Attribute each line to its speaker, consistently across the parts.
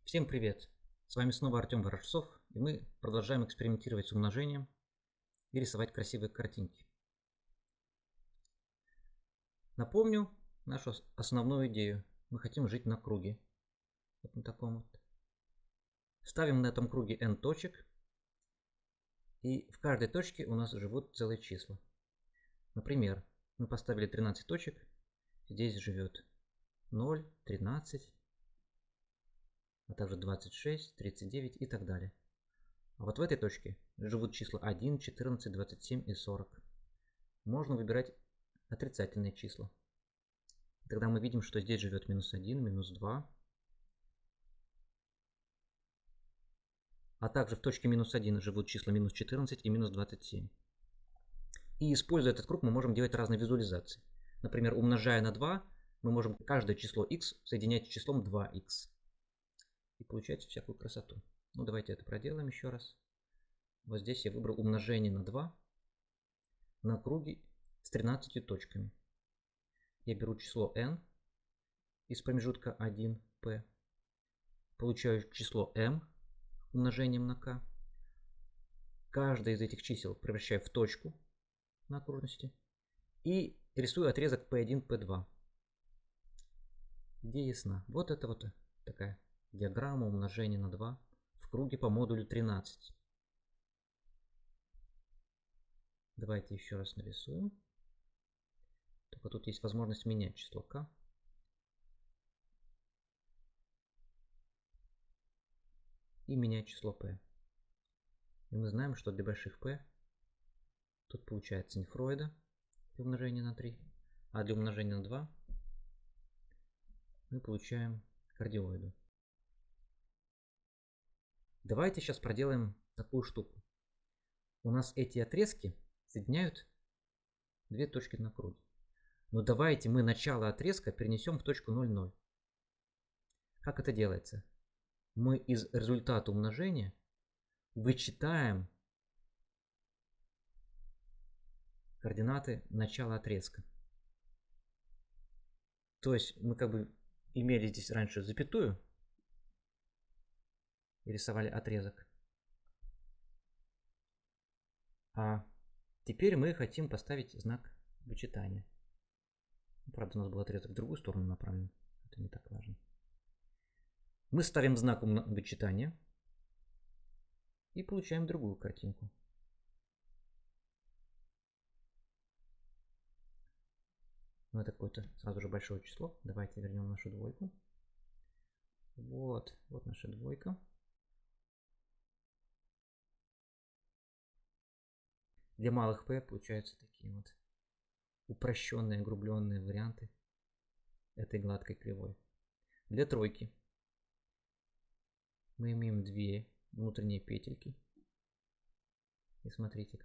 Speaker 1: Всем привет! С вами снова Артем Ворожцов, и мы продолжаем экспериментировать с умножением и рисовать красивые картинки. Напомню нашу основную идею. Мы хотим жить на круге. Вот на таком вот. Ставим на этом круге n точек, и в каждой точке у нас живут целые числа. Например, мы поставили 13 точек, здесь живет 0, 13, а также 26, 39 и так далее. А вот в этой точке живут числа 1, 14, 27 и 40. Можно выбирать отрицательные числа. Тогда мы видим, что здесь живет минус 1, минус 2. А также в точке минус 1 живут числа минус 14 и минус 27. И используя этот круг, мы можем делать разные визуализации. Например, умножая на 2, мы можем каждое число x соединять с числом 2x. И получать всякую красоту. Ну, давайте это проделаем еще раз. Вот здесь я выбрал умножение на 2 на круге с 13 точками. Я беру число n из промежутка 1p. Получаю число m умножением на k. Каждое из этих чисел превращаю в точку на окружности. И рисую отрезок P1, P2. Идея ясна. Вот это вот такая диаграмма умножения на 2 в круге по модулю 13. Давайте еще раз нарисуем. Только тут есть возможность менять число k. И менять число p. И мы знаем, что для больших p тут получается синхроида при умножении на 3, а для умножения на 2 мы получаем кардиоиду. Давайте сейчас проделаем такую штуку. У нас эти отрезки соединяют две точки на круге. Но давайте мы начало отрезка перенесем в точку 0, 0. Как это делается? Мы из результата умножения вычитаем координаты начала отрезка. То есть мы как бы имели здесь раньше запятую и рисовали отрезок. А теперь мы хотим поставить знак вычитания. Правда, у нас был отрезок в другую сторону направлен. Это не так важно. Мы ставим знак вычитания и получаем другую картинку. Ну, это какое-то сразу же большое число. Давайте вернем нашу двойку. Вот наша двойка. Для малых p получаются такие вот упрощенные, огрубленные варианты этой гладкой кривой. Для тройки мы имеем две внутренние петельки. И смотрите,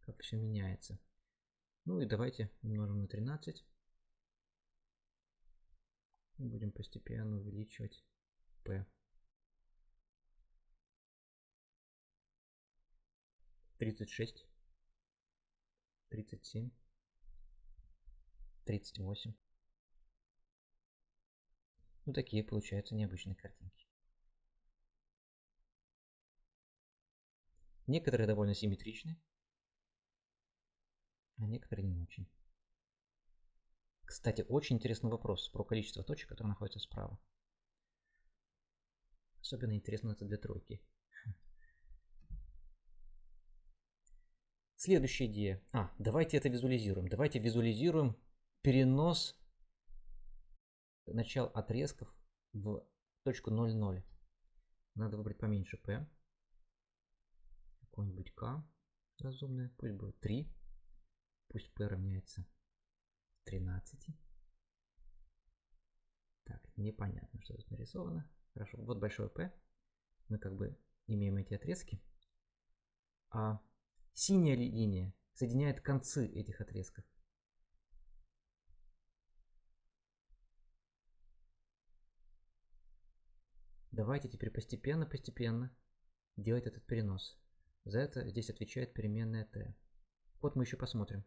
Speaker 1: как все меняется. Ну и давайте умножим на 13. И будем постепенно увеличивать p. 36, 37, 38. Ну, такие получаются необычные картинки. Некоторые довольно симметричны, а некоторые не очень. Кстати, очень интересный вопрос про количество точек, которые находятся справа. Особенно интересно это для тройки. Следующая идея. Давайте это визуализируем. Давайте визуализируем перенос начал отрезков в точку 0, 0. Надо выбрать поменьше p. Какой-нибудь k разумное. Пусть будет 3. Пусть p равняется 13. Так, непонятно, что тут нарисовано. Хорошо, вот большое p. Мы как бы имеем эти отрезки. А синяя линия соединяет концы этих отрезков. Давайте теперь постепенно делать этот перенос. За это здесь отвечает переменная t. Вот мы еще посмотрим.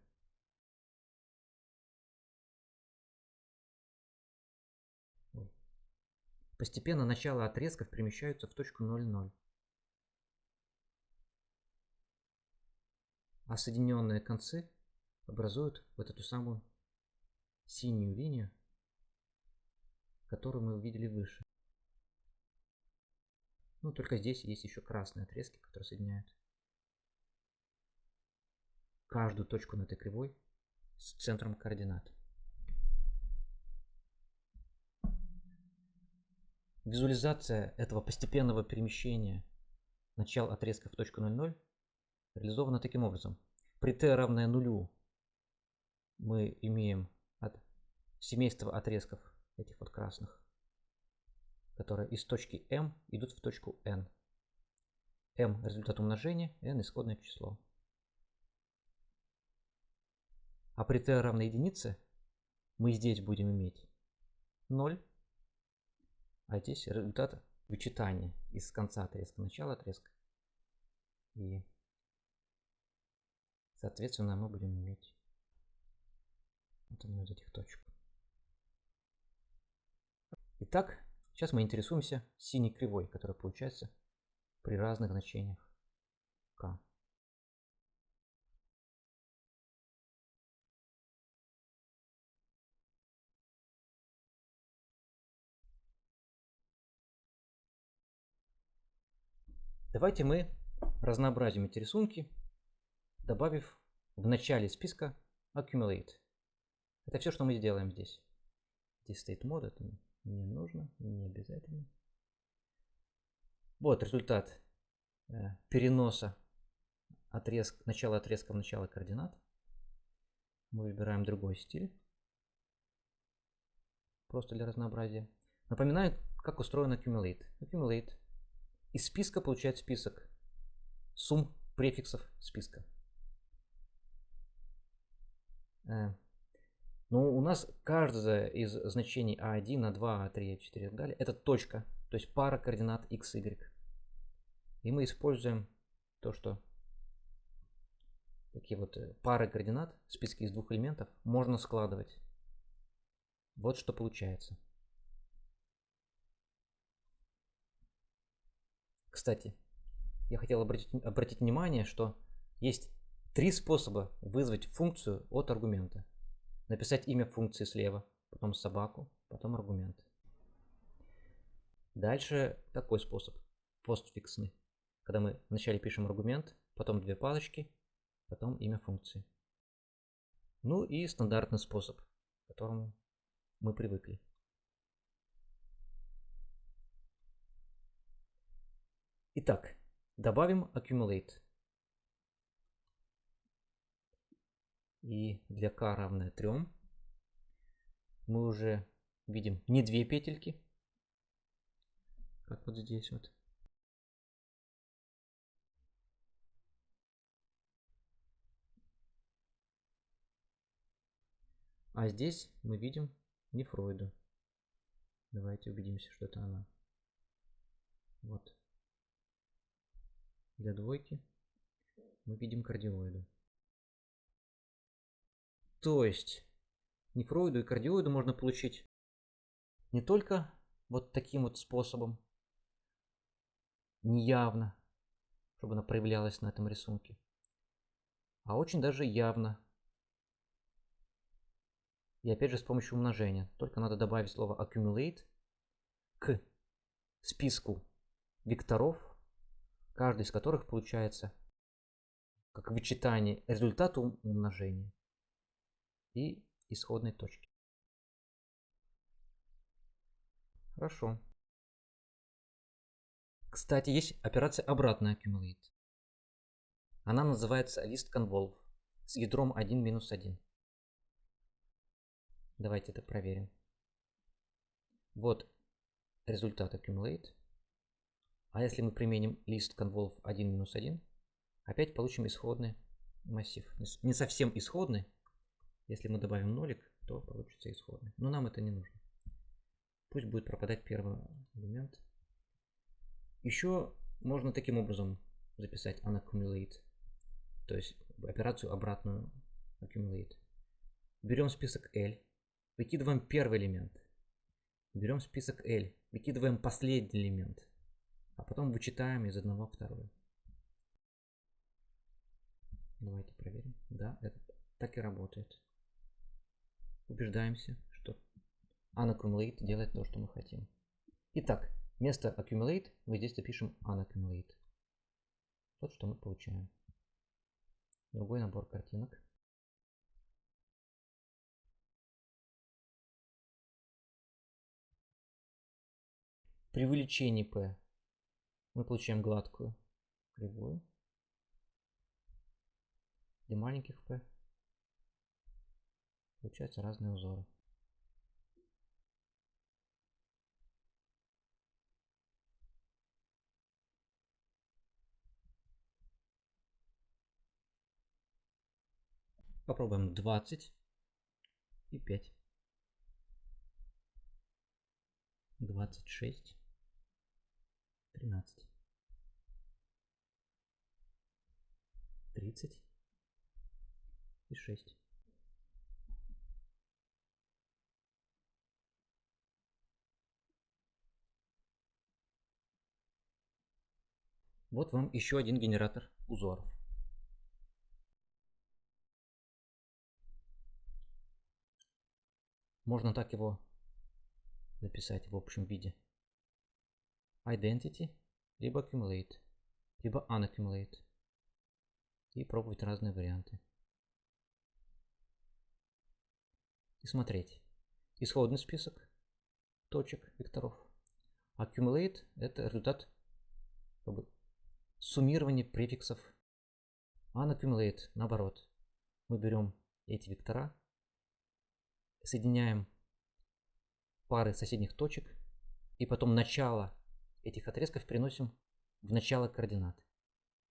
Speaker 1: Постепенно начало отрезков перемещаются в точку 0,0. А соединенные концы образуют вот эту самую синюю линию, которую мы увидели выше. Ну, только здесь есть еще красные отрезки, которые соединяют каждую точку на этой кривой с центром координат. Визуализация этого постепенного перемещения начал отрезка в точку 0,0 реализована таким образом. При t равное нулю мы имеем семейство отрезков этих вот красных, которые из точки m идут в точку n. m результат умножения, n исходное число. А при t равной единице мы здесь будем иметь 0, а здесь результат вычитания из конца отрезка, начала отрезка. И соответственно мы будем иметь вот одну из этих точек. Итак, сейчас мы интересуемся синей кривой, которая получается при разных значениях k. Давайте мы разнообразим эти рисунки, добавив в начале списка accumulate. Это все, что мы сделаем здесь. Здесь стоит мод, это не нужно, не обязательно. Вот результат переноса начала отрезка в начало координат. Мы выбираем другой стиль, просто для разнообразия. Напоминаю, как устроен accumulate. Accumulate. Из списка получает список сумм префиксов списка. Но у нас каждое из значений А1, А2, А3, А4 и так далее это точка, то есть пара координат x, y. И мы используем то, что такие вот пары координат в списке из двух элементов можно складывать. Вот что получается. Кстати, я хотел обратить внимание, что есть три способа вызвать функцию от аргумента. Написать имя функции слева, потом собаку, потом аргумент. Дальше такой способ, постфиксный, когда мы вначале пишем аргумент, потом две палочки, потом имя функции. Ну и стандартный способ, к которому мы привыкли. Итак, добавим accumulate. И для k равное 3 мы уже видим не две петельки, как вот здесь вот. А здесь мы видим нефройду. Давайте убедимся, что это она. Вот. Для двойки мы видим кардиоиду. То есть нефройду и кардиоиду можно получить не только вот таким вот способом, неявно, чтобы она проявлялась на этом рисунке, а очень даже явно. И опять же с помощью умножения. Только надо добавить слово accumulate к списку векторов, каждый из которых получается как вычитание результата умножения и исходной точки. Хорошо. Кстати, есть операция обратная accumulate. Она называется list-convolve с ядром 1 минус 1. Давайте это проверим. Вот результат accumulate. А если мы применим list-convolve 1 минус 1, опять получим исходный массив. Не совсем исходный. Если мы добавим нолик, то получится исходный. Но нам это не нужно. Пусть будет пропадать первый элемент. Еще можно таким образом записать unaccumulate, то есть операцию обратную accumulate. Берем список L, выкидываем первый элемент. Берем список L, выкидываем последний элемент, а потом вычитаем из одного второе. Давайте проверим. Да, это так и работает. Убеждаемся, что unaccumulate делает то, что мы хотим. Итак, вместо accumulate мы здесь запишем unaccumulate. Вот что мы получаем. Другой набор картинок. При увеличении P мы получаем гладкую кривую. Для маленьких P получаются разные узоры. Попробуем 20 и 5. 26, 13, 30 и 6. Вот вам еще один генератор узоров. Можно так его записать в общем виде. Identity, либо accumulate, либо unaccumulate. И пробовать разные варианты. И смотреть. Исходный список точек, векторов. Accumulate – это результат суммирования префиксов. Unaccumulate – наоборот. Мы берем эти вектора, соединяем пары соседних точек, и потом начало этих отрезков переносим в начало координат.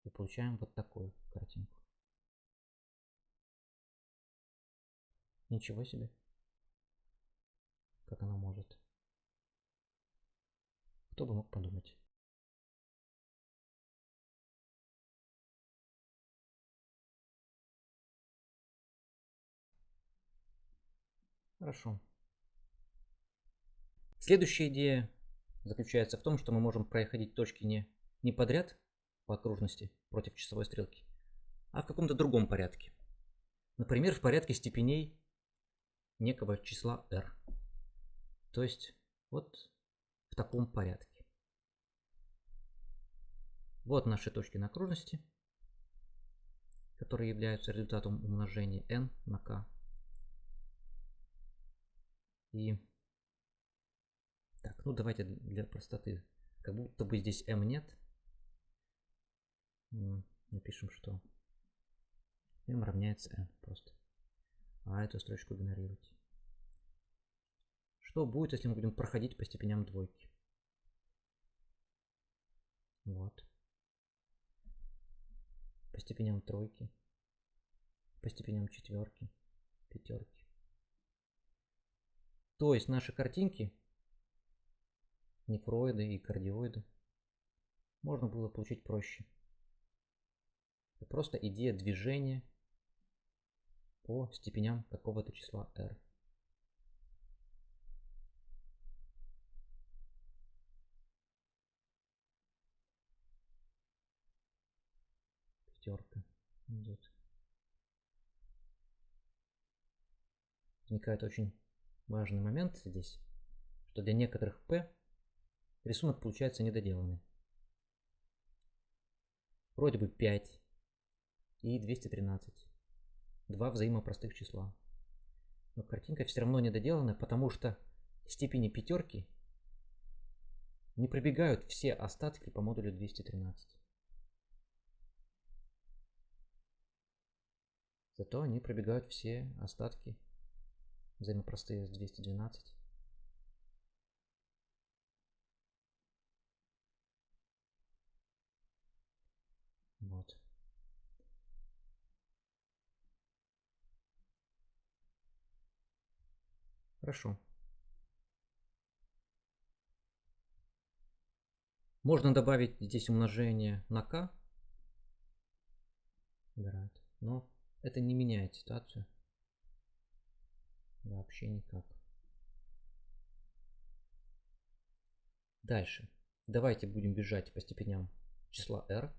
Speaker 1: И получаем вот такую картинку. Ничего себе. Как она может. Кто бы мог подумать. Хорошо. Следующая идея заключается в том, что мы можем проходить точки не подряд по окружности против часовой стрелки, а в каком-то другом порядке. Например, в порядке степеней некого числа r. То есть вот в таком порядке. Вот наши точки на окружности, которые являются результатом умножения n на k. И так, ну давайте для простоты, как будто бы здесь m нет, напишем, что m равняется n просто. А эту строчку игнорировать. Что будет, если мы будем проходить по степеням двойки? Вот. По степеням тройки. По степеням четверки. Пятерки. То есть наши картинки, нефроиды и кардиоиды, можно было получить проще. Это просто идея движения по степеням какого-то числа r. Пятерка идет. Возникает очень важный момент здесь, что для некоторых p рисунок получается недоделанный. Вроде бы 5 и 213. Два взаимопростых числа. Но картинка все равно недоделана, потому что степени пятерки не пробегают все остатки по модулю 213. Зато они пробегают все остатки взаимопростые с 212. Вот. Хорошо. Можно добавить здесь умножение на k. Но это не меняет ситуацию. Вообще никак. Дальше. Давайте будем бежать по степеням числа r.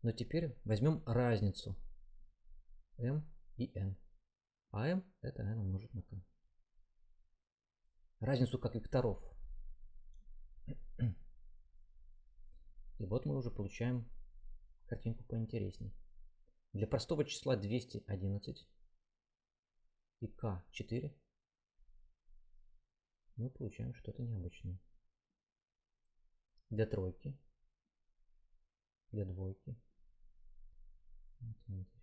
Speaker 1: Но теперь возьмем разницу m и n. А m это n умножить на k. Разницу как векторов. И вот мы уже получаем картинку поинтересней. Для простого числа 211 и k 4 мы получаем что-то необычное. Для тройки, для двойки. Это интересно.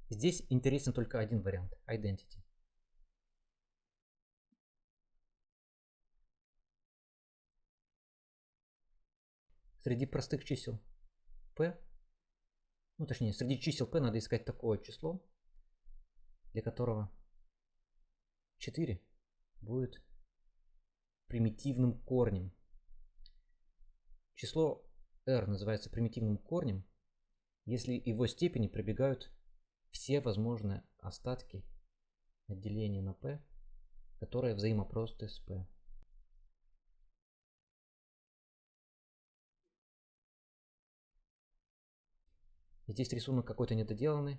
Speaker 1: Здесь интересен только один вариант – identity. Среди простых чисел p, ну точнее, среди чисел p надо искать такое число, для которого 4 будет примитивным корнем. Число r называется примитивным корнем, если его степени пробегают все возможные остатки отделения на p, которые взаимопросты с p. Здесь рисунок какой-то недоделанный.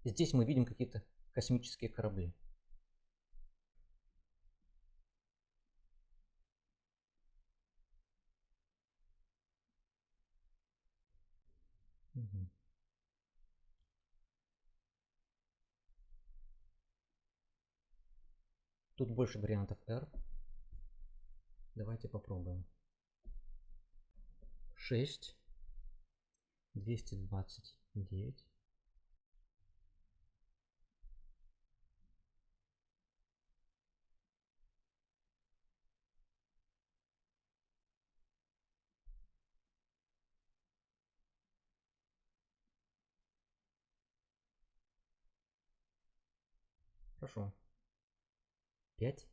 Speaker 1: Здесь мы видим какие-то космические корабли. Угу. Тут больше вариантов r. Давайте попробуем. 6, 229. Хорошо. 5,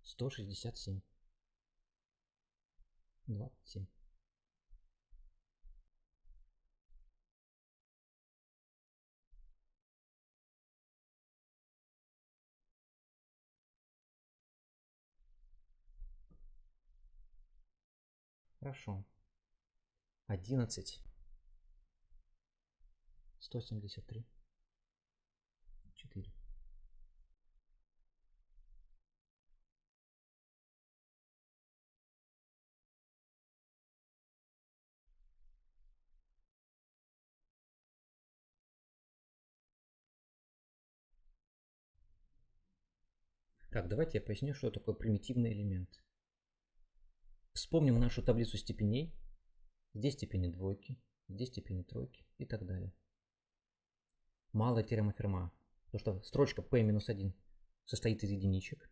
Speaker 1: 167. 27. Хорошо. 11, 173. 4. Так, давайте я поясню, что такое примитивный элемент. Вспомним нашу таблицу степеней. Здесь степени двойки, здесь степени тройки и так далее. Малая теорема Ферма. Потому что строчка p-1 состоит из единичек.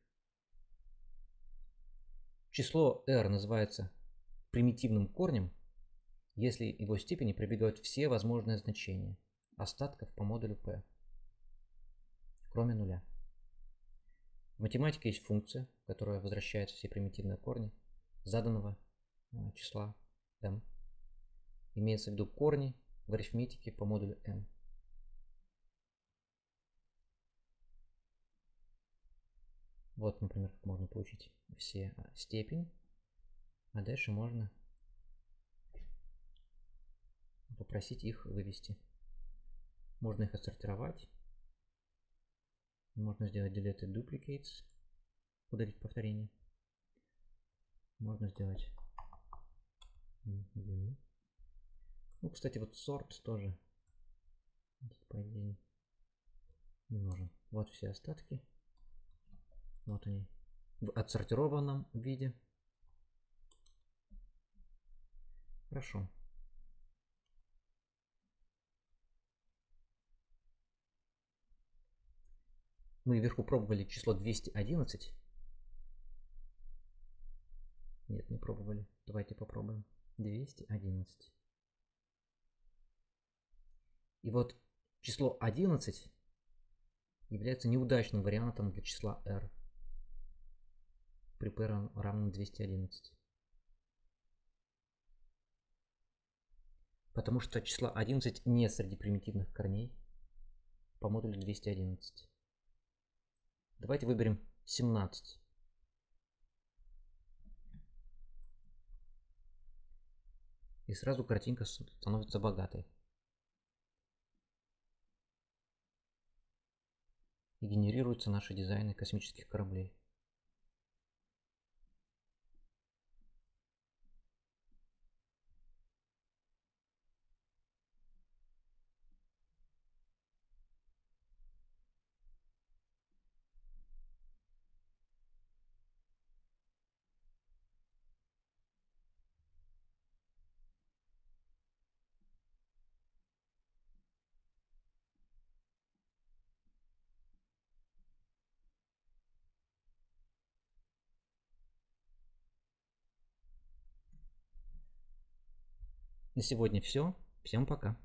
Speaker 1: Число r называется примитивным корнем, если его степени пробегают все возможные значения остатков по модулю p, кроме нуля. В математике есть функция, которая возвращает все примитивные корни заданного числа m. Имеется в виду корни в арифметике по модулю m. Вот, например, как можно получить все степени. А дальше можно попросить их вывести. Можно их отсортировать. Можно сделать deleted duplicates, удалить повторение. Можно сделать. Ну, кстати, вот sort тоже, по идее, не нужен. Вот все остатки. Вот они в отсортированном виде. Хорошо. Мы вверху пробовали число 211. Нет, не пробовали. Давайте попробуем. 211. И вот число 11 является неудачным вариантом для числа r при p равном 211. Потому что число 11 не среди примитивных корней по модулю 211. Давайте выберем 17. И сразу картинка становится богатой. И генерируются наши дизайны космических кораблей. На сегодня все. Всем пока.